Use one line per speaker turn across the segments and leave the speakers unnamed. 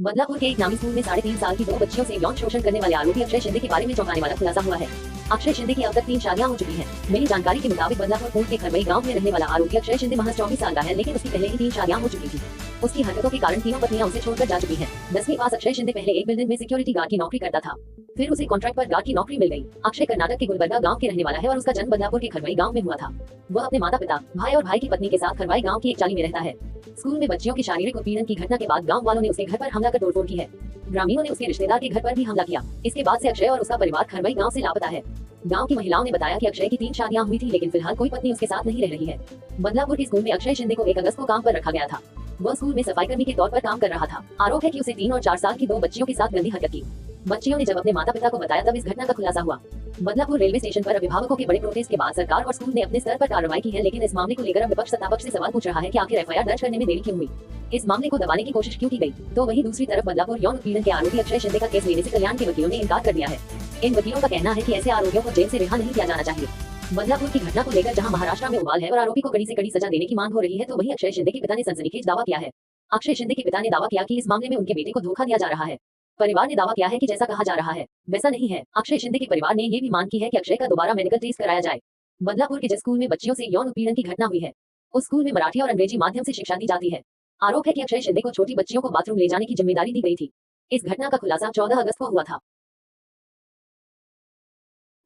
बदलापुर के एक नामी स्कूल में 3.5 साल की 2 बच्चियों से यौन शोषण करने वाले आरोपी अक्षय शिंदे के बारे में चौंकाने वाला खुलासा हुआ है। अक्षय शिंदे की अब तक 3 शादियां हो चुकी हैं। मिली जानकारी के मुताबिक बदलापुर कोट के खरवई गांव में रहने वाला आरोपी अक्षय शिंदे महज 24 साल का है, लेकिन उसकी पहले ही 3 शादियां हो चुकी थी। उसकी हरकतों के कारण तीनों पत्नियां उसे छोड़कर जा चुकी हैं। 10वीं पास अक्षय शिंदे पहले एक बिल्डिंग में सिक्योरिटी गार्ड की नौकरी करता था। फिर उसे कॉन्ट्रैक्ट पर गार्ड की नौकरी मिल गई। अक्षय कर्नाटक के गुलबर्गा गांव के रहने वाला है और उसका जन्म बदलापुर के खरवई गांव में हुआ था। वह अपने माता पिता, भाई और भाई की पत्नी के साथ खरवाई गांव की एक चाली में रहता है। स्कूल में बच्चियों के शारीरिक उत्पीड़न की घटना के बाद गांव वालों ने उसके घर पर हमला कर तोड़फोड़ की है। ग्रामीणों ने उसके रिश्तेदार के घर पर भी हमला किया। इसके बाद से अक्षय और उसका परिवार खरवई गांव से लापता है। गांव की महिलाओं ने बताया कि अक्षय की 3 शादियां हुई थी, लेकिन फिलहाल कोई पत्नी उसके साथ नहीं रह रही है। बदलापुर के स्कूल में अक्षय शिंदे को 1 अगस्त को काम पर रखा गया था। वह स्कूल में सफाई कर्मी के तौर पर काम कर रहा था। आरोप है कि उसे 3 और 4 साल की 2 बच्चियों के साथ गंदी हरकत की। बच्चियों ने जब अपने माता पिता को बताया तब इस घटना का खुलासा हुआ। बदलापुर रेलवे स्टेशन पर अभिभावकों के बड़े प्रोटेस्ट के बाद सरकार और स्कूल ने अपने स्तर पर कार्रवाई की है, लेकिन इस मामले को लेकर अब विपक्ष सत्तापक्ष से सवाल पूछ रहा है कि आखिर एफआईआर दर्ज करने में देरी क्यों हुई। इस मामले को दबाने की कोशिश क्यों की गई। तो वहीं दूसरी तरफ बदलापुर यौन उत्पीड़न के आरोपी अक्षय शिंदे का केस लेने से कल्याण के वकीलों ने इनकार कर दिया है। इन वकीलों का कहना है कि ऐसे आरोपियों को जेल से रिहा नहीं किया जाना चाहिए। बदलापुर की घटना को लेकर जहां महाराष्ट्र में उबाल है और आरोपी को कड़ी से कड़ी सजा देने की मांग हो रही है, तो वहीं अक्षय शिंदे के पिता ने सनसनीखेज दावा किया है। अक्षय शिंदे के पिता ने दावा किया कि इस मामले में उनके बेटे को धोखा दिया जा रहा है। परिवार ने दावा किया है कि जैसा कहा जा रहा है वैसा नहीं है। अक्षय शिंदे के परिवार ने ये भी मांग की है कि अक्षय का दोबारा मेडिकल टेस्ट कराया जाए। बदलापुर के जिस स्कूल में बच्चियों से यौन उत्पीड़न की घटना हुई है, उस स्कूल में मराठी और अंग्रेजी माध्यम से शिक्षा दी जाती है। आरोप है कि अक्षय शिंदे को छोटी बच्चियों को बाथरूम ले जाने की जिम्मेदारी दी गई थी। इस घटना का खुलासा 14 अगस्त को हुआ था।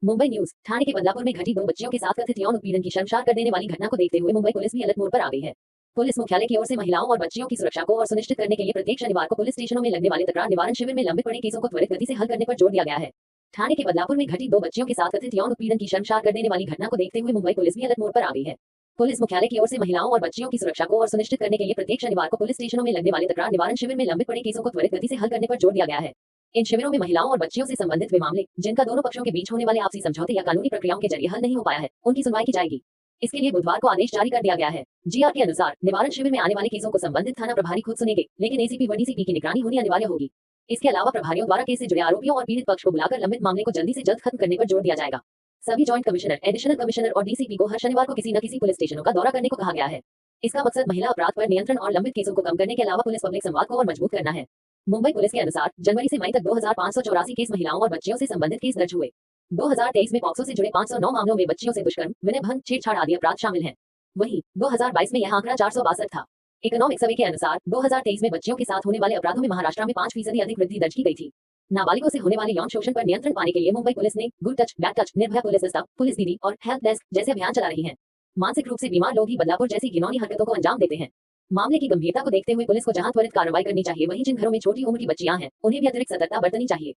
मुंबई न्यूज। ठाणे के बदलापुर में घटी 2 बच्चियों के साथ कथित यौन उत्पीड़न की शर्मसार कर देने वाली घटना को देखते हुए मुंबई पुलिस भी अलर्ट मोड पर आ गई है। पुलिस मुख्यालय की ओर से महिलाओं और बच्चियों की सुरक्षा को और सुनिश्चित करने के लिए प्रत्येक शनिवार को पुलिस स्टेशनों में लगने वाले तकरार निवारण शिविर में लंबित पड़े केसों को त्वरित गति से हल करने पर जोर दिया गया है। ठाणे के बदलापुर में घटी 2 बच्चियों के साथ कथित यौन उत्पीड़न की शर्मसार कर देने वाली घटना को देखते हुए मुंबई पुलिस भी अलर्ट मोड पर आ गई है। पुलिस मुख्यालय की ओर से महिलाओं और बच्चियों की सुरक्षा को और सुनिश्चित करने के लिए प्रत्येक शनिवार को पुलिस स्टेशनों में लगने वाले तकरार निवारण शिविर में लंबित पड़े केसों को त्वरित गति से हल करने पर जोर दिया गया है। इन शिविरों में महिलाओं और बच्चियों से संबंधित वे मामले जिनका दोनों पक्षों के बीच होने वाले आपसी समझौते या कानूनी प्रक्रियाओं के जरिए हल नहीं हो पाया है, उनकी सुनवाई की जाएगी। इसके लिए बुधवार को आदेश जारी कर दिया गया है। जीआर के अनुसार निवारण शिविर में आने वाले केसों को संबंधित थाना प्रभारी खुद सुनेंगे, लेकिन एसीपी व डीसीपी की निगरानी होनी अनिवार्य होगी। इसके अलावा प्रभारियों द्वारा केस से जुड़े आरोपियों और पीड़ित पक्ष को बुलाकर लंबित मामले को जल्दी से जल्द खत्म करने पर जोर दिया जाएगा। सभी जॉइंट कमिश्नर, एडिशनल कमिश्नर और डीसीपी को हर शनिवार को किसी न किसी पुलिस स्टेशनों का दौरा करने को कहा गया है। इसका मकसद महिला अपराध पर नियंत्रण और लंबित केसों को कम करने के अलावा पुलिस पब्लिक संवाद को और मजबूत करना है। मुंबई पुलिस के अनुसार जनवरी से मई तक 2584 केस महिलाओं और बच्चियों से संबंधित केस दर्ज हुए। 2023 में पॉक्सो से जुड़े 509 मामलों में बच्चियों से दुष्कर्म, विनय भंग, छेड़छाड़ आदि अपराध शामिल हैं। वहीं 2022 में यह आंकड़ा 462 था। इकोनॉमिक सर्वे के अनुसार 2023 में बच्चियों के साथ होने वाले अपराधों में महाराष्ट्र में 5% अधिक वृद्धि दर्ज की गई थी। नाबालिगों से होने वाले यौन शोषण पर नियंत्रण पाने के लिए मुंबई पुलिस ने good touch, bad touch, Nirbhaya police दस्ता, पुलिस दीदी और हेल्प डेस्क जैसे अभियान चला रही है। मानसिक रूप से बीमार लोग ही बदलापुर जैसी घिनौनी हरकतों को अंजाम देते हैं। मामले की गंभीरता को देखते हुए पुलिस को जहां त्वरित कार्रवाई करनी चाहिए, वहीं जिन घरों में छोटी उम्र की बच्चियां हैं उन्हें भी अतिरिक्त सतर्कता बरतनी चाहिए।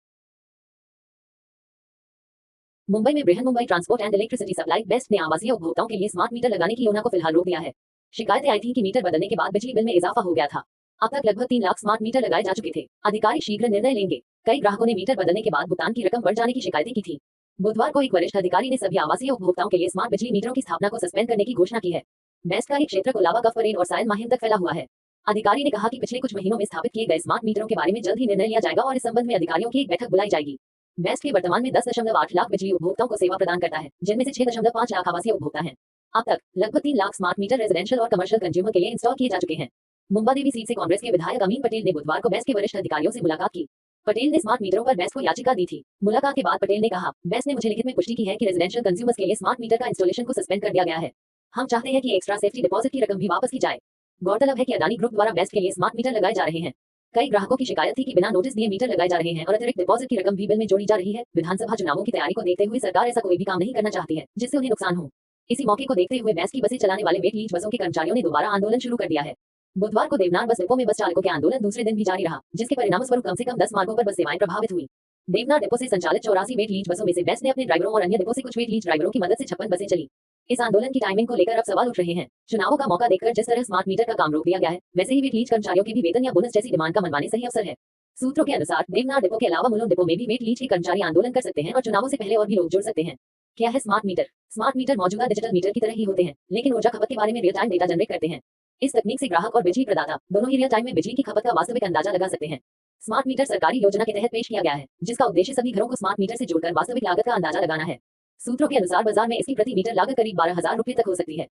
मुंबई में Brihan transport and electricity supply best ने आवासीय उपभोक्ताओं के लिए स्मार्ट मीटर लगाने की योजना को फिलहाल रोक दिया है। शिकायतें आई थी कि मीटर बदलने के बाद बिजली बिल में इजाफा हो गया था। अब तक लगभग 3 लाख स्मार्ट मीटर लगाए जा चुके थे। अधिकारी शीघ्र निर्णय लेंगे। कई ग्राहकों ने मीटर बदलने के बाद भुगतान की रकम बढ़ जाने की शिकायतें की थी। बुधवार को एक वरिष्ठ अधिकारी ने सभी आवासीय उपभोक्ताओं के लिए स्मार्ट बिजली मीटरों की स्थापना को सस्पेंड करने की घोषणा की है। बेस्ट का एक क्षेत्र कोलाबा, कफ परेड और सायन माहिम तक फैला हुआ है। अधिकारी ने कहा कि पिछले कुछ महीनों में स्थापित किए गए स्मार्ट मीटरों के बारे में जल्द ही निर्णय लिया जाएगा और इस संबंध में अधिकारियों की एक बैठक बुलाई जाएगी। बेस्ट के वर्तमान में 10.8 लाख बिजली उपभोक्ताओं को सेवा प्रदान करता है, जिनमें से 6.5 लाख आवासीय उपभोक्ता हैं। अब तक लगभग 3 लाख स्मार्ट मीटर रेजिडेंशियल और कमर्शियल कंज्यूमर के लिए इंस्टॉल किए जा चुके हैं। मुंबा देवी सीट से कांग्रेस के विधायक अमीन पटेल ने बुधवार को बेस्ट के वरिष्ठ अधिकारियों से मुलाकात की। पटेल ने स्मार्ट मीटरों पर बेस्ट को याचिका दी थी। मुलाकात के बाद पटेल ने कहा, बेस्ट ने मुझे लिखित में पुष्टि की है कि रेजिडेंशियल कंज्यूमर्स के लिए स्मार्ट मीटर का इंस्टॉलेशन को सस्पेंड कर दिया गया है। हम चाहते हैं कि एक्स्ट्रा सेफ्टी डिपॉजिट की रकम भी वापस की जाए। गौरतलब है कि अदानी ग्रुप द्वारा बेस्ट के लिए स्मार्ट मीटर लगाए जा रहे हैं। कई ग्राहकों की शिकायत थी कि बिना नोटिस दिए मीटर लगाए जा रहे हैं और अतिरिक्त डिपॉजिट की रकम भी बिल में जोड़ी जा रही है। विधानसभा चुनावों की तैयारी को देखते हुए सरकार ऐसा कोई भी काम नहीं करना चाहती है जिससे उन्हें नुकसान हो। इसी मौके को देखते हुए बेस्ट की बसें चलाने वाले वेट लीज बसों के कर्मचारियों ने दोबारा आंदोलन शुरू कर दिया है। बुधवार को देवनार बस डिपो में बस चालकों के आंदोलन दूसरे दिन भी जारी रहा, जिसके परिणामस्वरूप कम से कम 10 मार्गों पर बस सेवाएं प्रभावित हुई। देवनार डिपो से संचालित 84 वेट लीज बसों में से बेस्ट ने अपने ड्राइवरों और अन्य डिपो से कुछ वेट लीज ड्राइवरों की मदद से 56 बसें चली। इस आंदोलन की टाइमिंग को लेकर अब सवाल उठ रहे हैं। चुनावों का मौका देखकर जिस तरह स्मार्ट मीटर का काम रोक दिया गया है, वैसे ही वेट लीज कर्मचारियों के भी वेतन या बोनस जैसी डिमांड का मनवाने सही अवसर है। सूत्रों के अनुसार देवनार डिपो के अलावा मुलुंड डिपो में भी वेट लीज के कर्मचारी आंदोलन कर सकते हैं और चुनावों से पहले और भी लोग जुड़ सकते हैं। क्या है स्मार्ट मीटर? स्मार्ट मीटर मौजूदा डिजिटल मीटर की तरह ही होते हैं, लेकिन ऊर्जा खपत के बारे में रियल टाइम डेटा जनरेट करते हैं। इस तकनीक से ग्राहक और बिजली प्रदाता दोनों ही रियल टाइम में बिजली की खपत का वास्तविक अंदाजा लगा सकते हैं। स्मार्ट मीटर सरकारी योजना के तहत पेश किया गया है, जिसका उद्देश्य सभी घरों को स्मार्ट मीटर से जोड़कर वास्तविक लागत का अंदाजा लगाना है। सूत्रों के अनुसार बाजार में इसकी प्रति मीटर लागत करीब 12,000 रुपए तक हो सकती है।